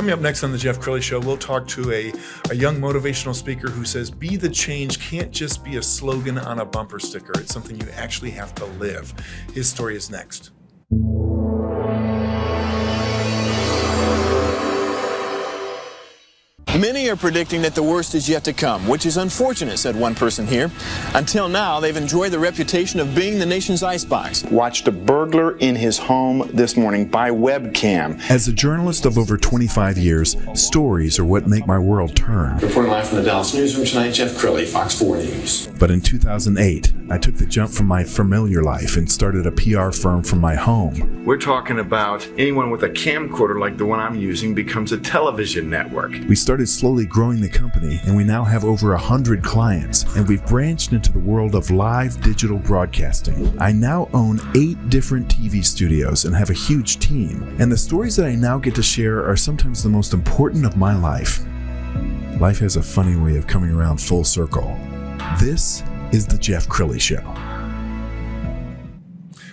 Coming up next on the Jeff Crilley Show, we'll talk to a young motivational speaker who says, be the change can't just be a slogan on a bumper sticker. It's something you actually have to live. His story is next. Many are predicting that the worst is yet to come, which is unfortunate, said one person here. Until now, they've enjoyed the reputation of being the nation's icebox. Watched a burglar in his home this morning by webcam. As a journalist of over 25 years, stories are what make my world turn. Reporting live from the Dallas newsroom tonight, Jeff Crilley, Fox 4 News. But in 2008, I took the jump from my familiar life and started a PR firm from my home. We're talking about anyone with a camcorder like the one I'm using becomes a television network. We started slowly growing the company, and we now have over 100 clients, and we've branched into the world of live digital broadcasting. I now own 8 different TV studios and have a huge team, and the stories that I now get to share are sometimes the most important of my life. Life has a funny way of coming around full circle. This is the Jeff Crilley Show.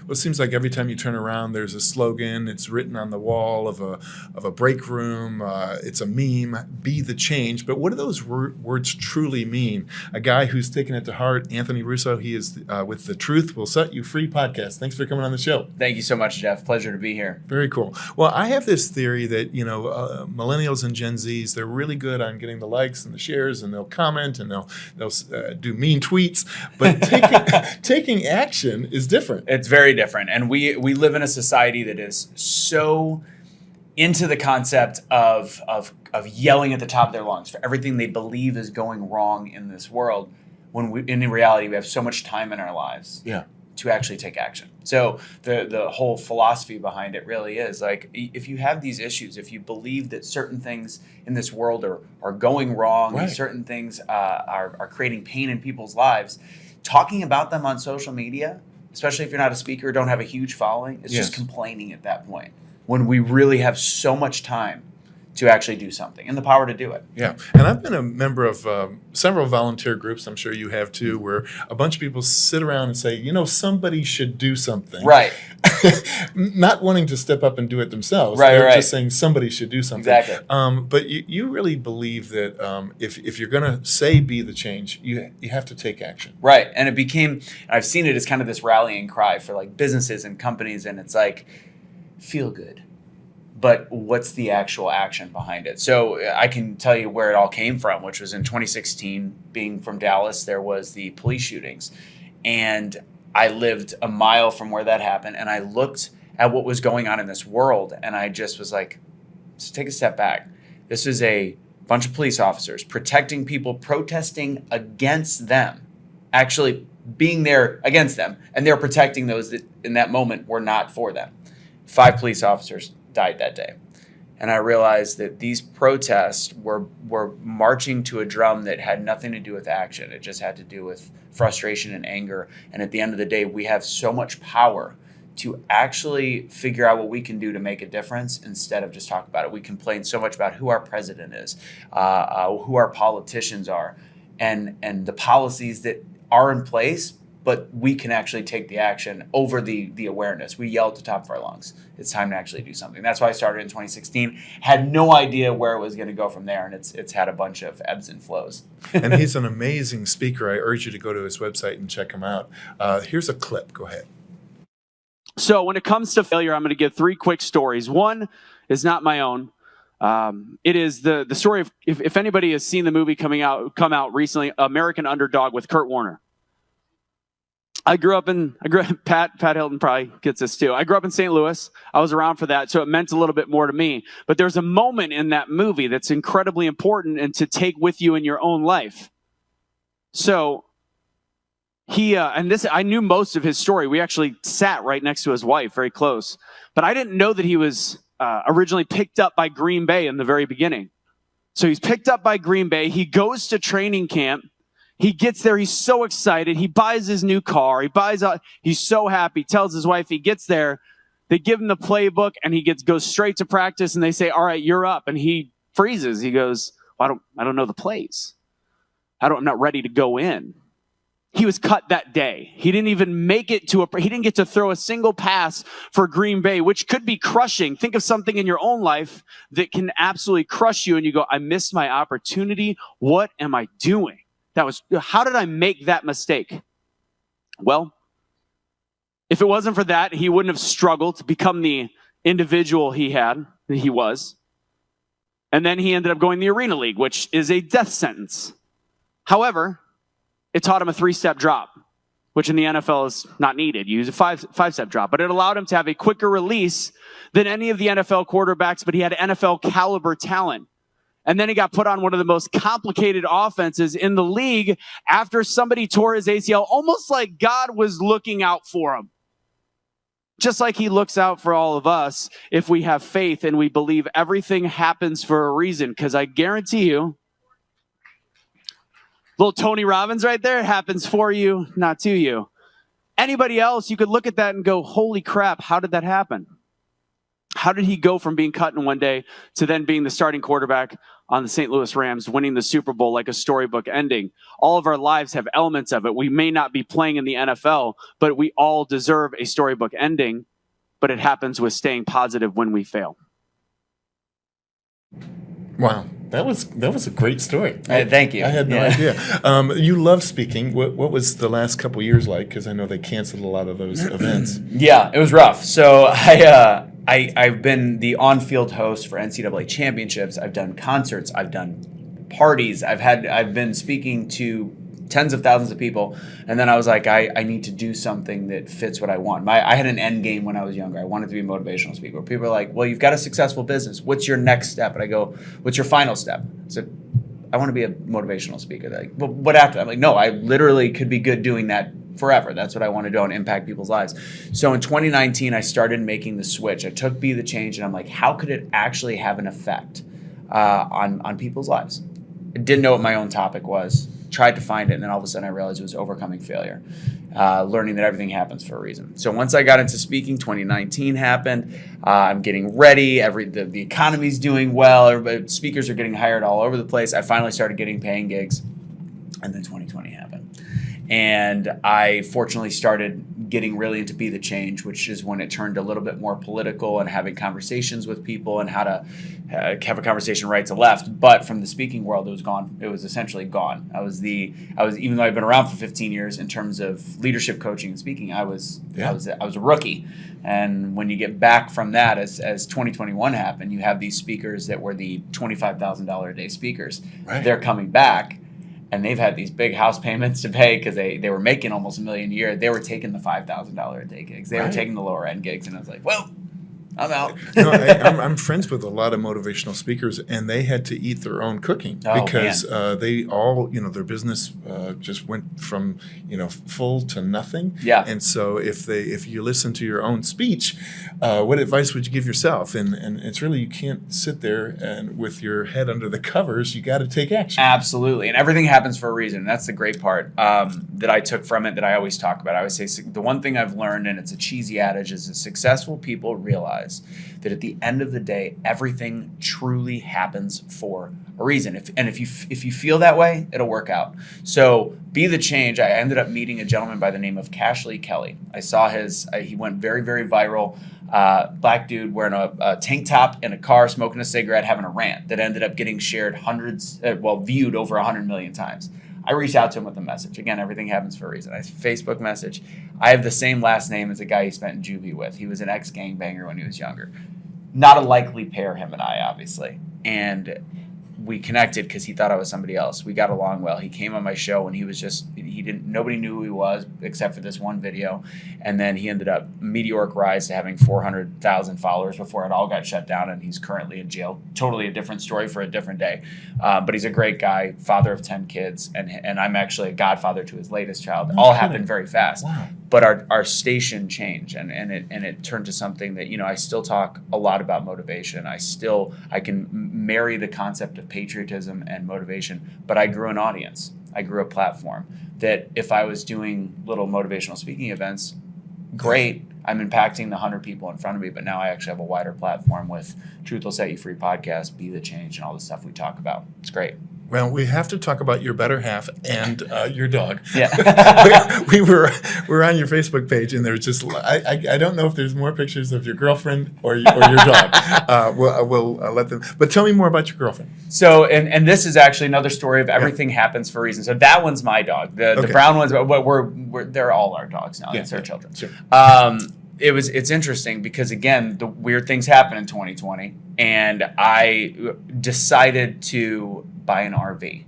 Well, it seems like every time you turn around, there's a slogan. It's written on the wall of a break room. It's a meme, be the change. But what do those words truly mean? A guy who's taken it to heart, Anthony Russo, he is with the Truth Will Set You Free podcast. Thanks for coming on the show. Thank you so much, Jeff. Pleasure to be here. Very cool. Well, I have this theory that, millennials and Gen Zs, they're really good on getting the likes and the shares, and they'll comment and they'll do mean tweets. But taking action is different. It's very different. And we live in a society that is so into the concept of yelling at the top of their lungs for everything they believe is going wrong in this world, when in reality we have so much time in our lives to actually take action. So the whole philosophy behind it really is like, if you have these issues, if you believe that certain things in this world are going wrong, right, and certain things are creating pain in people's lives, talking about them on social media, especially if you're not a speaker, don't have a huge following, it's just complaining at that point, when we really have so much time to actually do something and the power to do it. Yeah. And I've been a member of several volunteer groups, I'm sure you have too, where a bunch of people sit around and say, somebody should do something. Right. Not wanting to step up and do it themselves. Right, They're right. just saying somebody should do something. Exactly. But you really believe that if you're going to say be the change, you have to take action. Right. And I've seen it as kind of this rallying cry for like businesses and companies, and it's like, feel good. But what's the actual action behind it? So I can tell you where it all came from, which was in 2016. Being from Dallas, there was the police shootings. And I lived a mile from where that happened. And I looked at what was going on in this world. And I just was like, let's take a step back. This is a bunch of police officers protecting people, protesting against them, actually being there against them. And they're protecting those that in that moment were not for them. 5 police officers died that day. And I realized that these protests were marching to a drum that had nothing to do with action. It just had to do with frustration and anger. And at the end of the day, we have so much power to actually figure out what we can do to make a difference instead of just talk about it. We complain so much about who our president is, who our politicians are, and the policies that are in place, but we can actually take the action over the awareness. We yell at the top of our lungs. It's time to actually do something. That's why I started in 2016. Had no idea where it was going to go from there, and it's had a bunch of ebbs and flows. And he's an amazing speaker. I urge you to go to his website and check him out. Here's a clip. Go ahead. So when it comes to failure, I'm going to give 3 quick stories. One is not my own. It is the story of, if anybody has seen the movie come out recently, American Underdog with Kurt Warner. Pat Hilton probably gets this too. I grew up in St. Louis. I was around for that, so it meant a little bit more to me. But there's a moment in that movie that's incredibly important and to take with you in your own life. So I knew most of his story. We actually sat right next to his wife, very close. But I didn't know that he was originally picked up by Green Bay in the very beginning. So he's picked up by Green Bay. He goes to training camp. He gets there. He's so excited. He buys his new car. He's so happy. Tells his wife he gets there. They give him the playbook, and he goes straight to practice. And they say, "All right, you're up." And he freezes. He goes, well, "I don't know the plays. I'm not ready to go in." he was cut that day. He didn't even make it he didn't get to throw a single pass for Green Bay, which could be crushing. Think of something in your own life that can absolutely crush you. And you go, I missed my opportunity. What am I doing? How did I make that mistake? Well, if it wasn't for that, he wouldn't have struggled to become the individual he was. And then he ended up going the Arena League, which is a death sentence. However, it taught him a 3-step drop, which in the NFL is not needed. You use a five-step drop, but it allowed him to have a quicker release than any of the NFL quarterbacks, but he had NFL caliber talent. And then he got put on one of the most complicated offenses in the league after somebody tore his ACL, almost like God was looking out for him. Just like he looks out for all of us if we have faith and we believe everything happens for a reason. Because I guarantee you, little Tony Robbins right there, it happens for you, not to you. Anybody else, you could look at that and go, holy crap, how did that happen? How did he go from being cut in one day to then being the starting quarterback on the St. Louis Rams, winning the Super Bowl like a storybook ending? All of our lives have elements of it. We may not be playing in the NFL, but we all deserve a storybook ending, but it happens with staying positive when we fail. Wow. That was a great story. Thank you. I had no idea. You love speaking. What was the last couple years like? Because I know they canceled a lot of those events. Yeah, it was rough. So I've been the on-field host for NCAA championships. I've done concerts. I've done parties. I've been speaking to tens of thousands of people. And then I was like, I need to do something that fits what I want. I had an end game when I was younger. I wanted to be a motivational speaker. People are like, well, you've got a successful business. What's your next step? And I go, what's your final step? I said, I want to be a motivational speaker. They're like, well, what after? I'm like, no, I literally could be good doing that forever. That's what I want to do and impact people's lives. So in 2019, I started making the switch. I took Be the Change and I'm like, how could it actually have an effect on people's lives? I didn't know what my own topic was. Tried to find it, and then all of a sudden I realized it was overcoming failure, learning that everything happens for a reason. So once I got into speaking, 2019 happened. I'm getting ready. The economy's doing well. Speakers are getting hired all over the place. I finally started getting paying gigs, and then 2020 happened. And I fortunately started getting really into Be the Change, which is when it turned a little bit more political and having conversations with people and how to have a conversation right to left. But from the speaking world, it was gone. It was essentially gone. I was even though I've been around for 15 years in terms of leadership coaching and speaking, I was a rookie. And when you get back from that, as 2021 happened, you have these speakers that were the $25,000 a day speakers. Right. They're coming back. And they've had these big house payments to pay because they were making almost $1 million a year. They were taking the $5,000 a day gigs. They were taking the lower end gigs. And I was like, well, I'm out. No, I'm friends with a lot of motivational speakers, and they had to eat their own cooking because they all, their business just went from, full to nothing. Yeah. And so if you listen to your own speech, what advice would you give yourself? And it's really, you can't sit there and with your head under the covers. You got to take action. Absolutely. And everything happens for a reason. That's the great part that I took from it that I always talk about. I always say the one thing I've learned, and it's a cheesy adage, is that successful people realize that at the end of the day, everything truly happens for a reason. If you feel that way, it'll work out. So Be the Change. I ended up meeting a gentleman by the name of Cashley Kelly. I saw he went very, very viral. Black dude wearing a tank top in a car, smoking a cigarette, having a rant that ended up getting shared viewed over 100 million times. I reached out to him with a message. Again, everything happens for a reason. I Facebook message. I have the same last name as a guy he spent in juvie with. He was an ex-gangbanger when he was younger. Not a likely pair, him and I, obviously. And we connected because he thought I was somebody else. We got along well. He came on my show and nobody knew who he was except for this one video. And then he ended up meteoric rise to having 400,000 followers before it all got shut down. And he's currently in jail. Totally a different story for a different day. But he's a great guy, father of 10 kids. And I'm actually a godfather to his latest child. All happened very fast. Wow. But our station changed and it turned to something that, I still talk a lot about motivation. I can marry the concept of patriotism and motivation, but I grew an audience. I grew a platform that if I was doing little motivational speaking events, great, I'm impacting the 100 people in front of me, but now I actually have a wider platform with Truth Will Set You Free podcast, Be the Change, and all the stuff we talk about. It's great. Well, we have to talk about your better half and your dog. Yeah. we were on your Facebook page, and there's just I don't know if there's more pictures of your girlfriend or your dog. We'll let them. But tell me more about your girlfriend. So, and this is actually another story of everything happens for a reason. So that one's my dog. The brown ones, they're all our dogs now. It's our children. Sure. It's interesting because, again, the weird things happen in 2020, and I decided to buy an RV.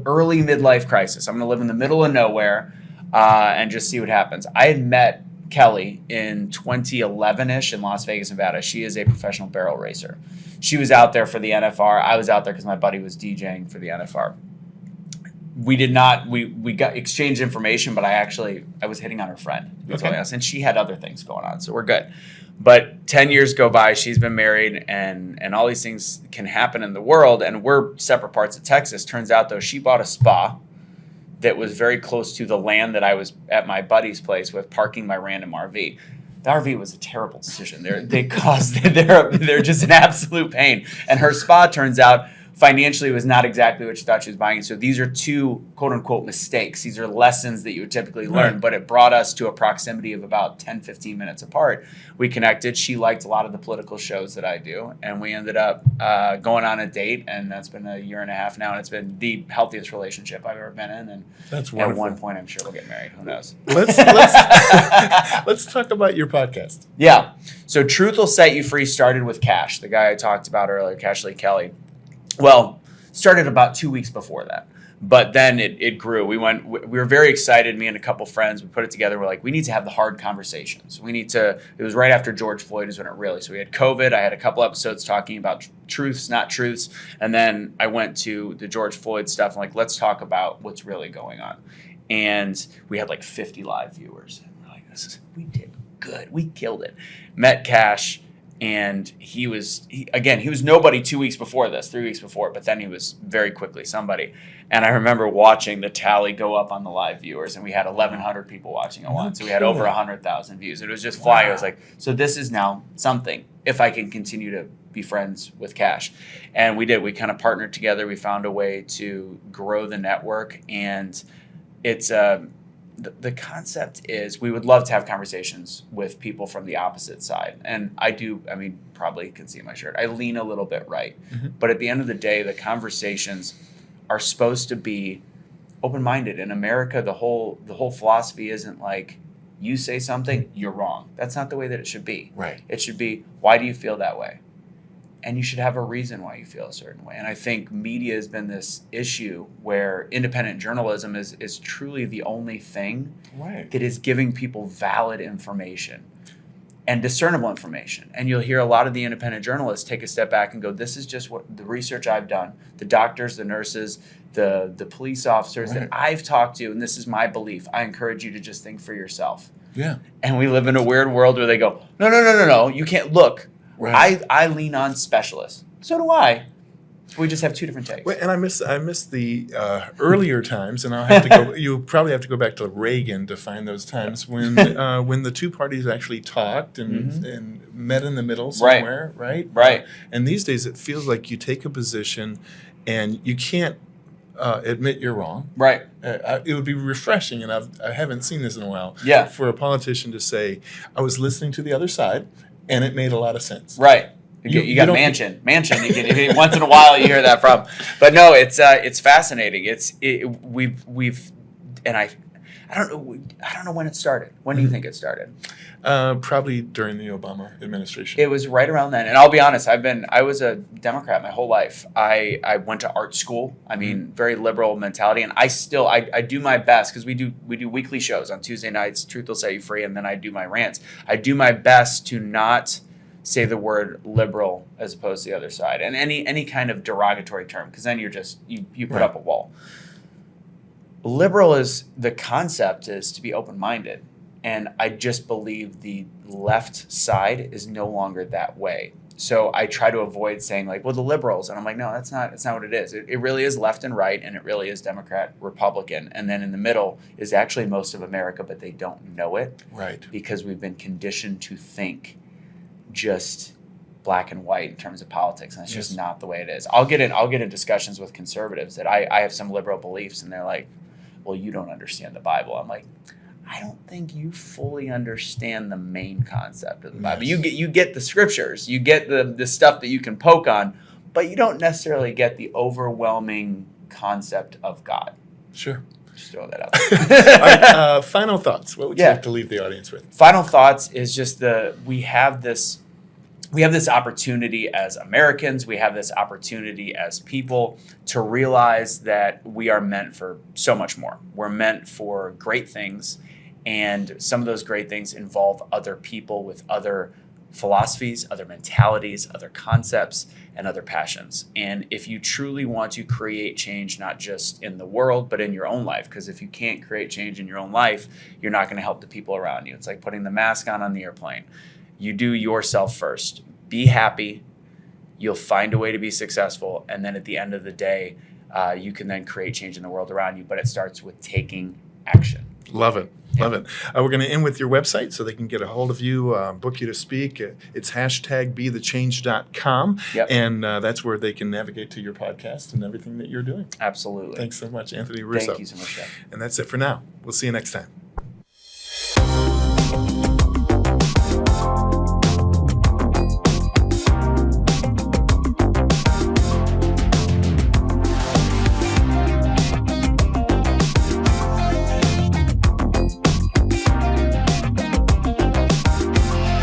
Early midlife crisis. I'm going to live in the middle of nowhere and just see what happens. I had met Kelly in 2011-ish in Las Vegas, Nevada. She is a professional barrel racer. She was out there for the NFR. I was out there because my buddy was DJing for the NFR. We did not, we got exchanged information, but I was hitting on her friend. And she had other things going on, so we're good. But 10 years go by, she's been married, and all these things can happen in the world, and we're separate parts of Texas. Turns out, though, she bought a spa that was very close to the land that I was at my buddy's place with, parking my random RV. The RV was a terrible decision. They're just an absolute pain. And her spa, turns out, financially was not exactly what she thought she was buying. So these are two quote unquote mistakes. These are lessons that you would typically learn, but it brought us to a proximity of about 10, 15 minutes apart. We connected. She liked a lot of the political shows that I do, and we ended up going on a date, and that's been a year and a half now, and it's been the healthiest relationship I've ever been in. And that's wonderful. At one point, I'm sure we'll get married. Who knows? Let's talk about your podcast. Yeah. So Truth Will Set You Free started with Cash, the guy I talked about earlier, Cash Lee Kelly. Well, started about 2 weeks before that, but then it grew. We were very excited, me and a couple friends. We put it together. We're like, we need to have the hard conversations. It was right after George Floyd is when it really, so we had COVID. I had a couple episodes talking about truths, not truths. And then I went to the George Floyd stuff. I'm like, let's talk about what's really going on. And we had like 50 live viewers. And we're like, we did good. We killed it. Met Cash. And he was nobody 2 weeks before this, 3 weeks before, but then he was very quickly somebody. And I remember watching the tally go up on the live viewers, and we had 1,100 people watching at once. So we had over 100,000 views. It was just flying. I was like, so this is now something, if I can continue to be friends with Cash. And we did. We kind of partnered together. We found a way to grow the network, and it's the concept is we would love to have conversations with people from the opposite side. And probably can see my shirt. I lean a little bit right. Mm-hmm. But at the end of the day, the conversations are supposed to be open-minded. In America, the whole philosophy isn't like, you say something, you're wrong. That's not the way that it should be. Right. It should be, why do you feel that way? And you should have a reason why you feel a certain way. And I think media has been this issue where independent journalism is truly the only thing that is giving people valid information and discernible information. And you'll hear a lot of the independent journalists take a step back and go, this is just what the research I've done, the doctors, the nurses, the police officers that I've talked to, and this is my belief. I encourage you to just think for yourself. Yeah. And we live in a weird world where they go, no, you can't look. Right. I lean on specialists. So do I. We just have two different takes. Well, and I miss the earlier times, and I'll have to go. You probably have to go back to Reagan to find those times when the two parties actually talked and met in the middle somewhere, right? Right. And these days, it feels like you take a position, and you can't admit you're wrong. Right. It would be refreshing, and I haven't seen this in a while. Yeah. For a politician to say, I was listening to the other side, and it made a lot of sense. Right. You got Manchin. You get once in a while you hear that from, but no, it's fascinating. I don't know when it started. When do you think it started? Probably during the Obama administration. It was right around then. And I'll be honest, I was a Democrat my whole life. I went to art school. I mean, very liberal mentality, and I do my best because we do weekly shows on Tuesday nights. Truth Will Set You Free, and then I do my rants. I do my best to not say the word liberal as opposed to the other side, and any kind of derogatory term, because then you're just you put up a wall. Liberal is the concept is to be open-minded, and I just believe the left side is no longer that way. So I try to avoid saying like, well, the liberals, and I'm like, no, that's not what it is. It really is left and right, and it really is Democrat, Republican, and then in the middle is actually most of America, but they don't know it, right? Because we've been conditioned to think just black and white in terms of politics, and it's just not the way it is. I'll get in discussions with conservatives that I have some liberal beliefs, and they're like, well, you don't understand the Bible. I'm like, I don't think you fully understand the main concept of the Bible. You get the scriptures, you get the stuff that you can poke on, but you don't necessarily get the overwhelming concept of God. Sure. Just throw that out there. All right, final thoughts. What would you like to leave the audience with? Final thoughts is just we have this opportunity as Americans, we have this opportunity as people to realize that we are meant for so much more. We're meant for great things, and some of those great things involve other people with other philosophies, other mentalities, other concepts, and other passions. And if you truly want to create change, not just in the world, but in your own life, because if you can't create change in your own life, you're not going to help the people around you. It's like putting the mask on the airplane. You do yourself first. Be happy. You'll find a way to be successful. And then at the end of the day, you can then create change in the world around you. But it starts with taking action. Love it. Love it. We're going to end with your website so they can get a hold of you, book you to speak. It's #BeTheChange.com. Yep. And that's where they can navigate to your podcast and everything that you're doing. Absolutely. Thanks so much, Anthony Russo. Thank you so much, Jeff. And that's it for now. We'll see you next time.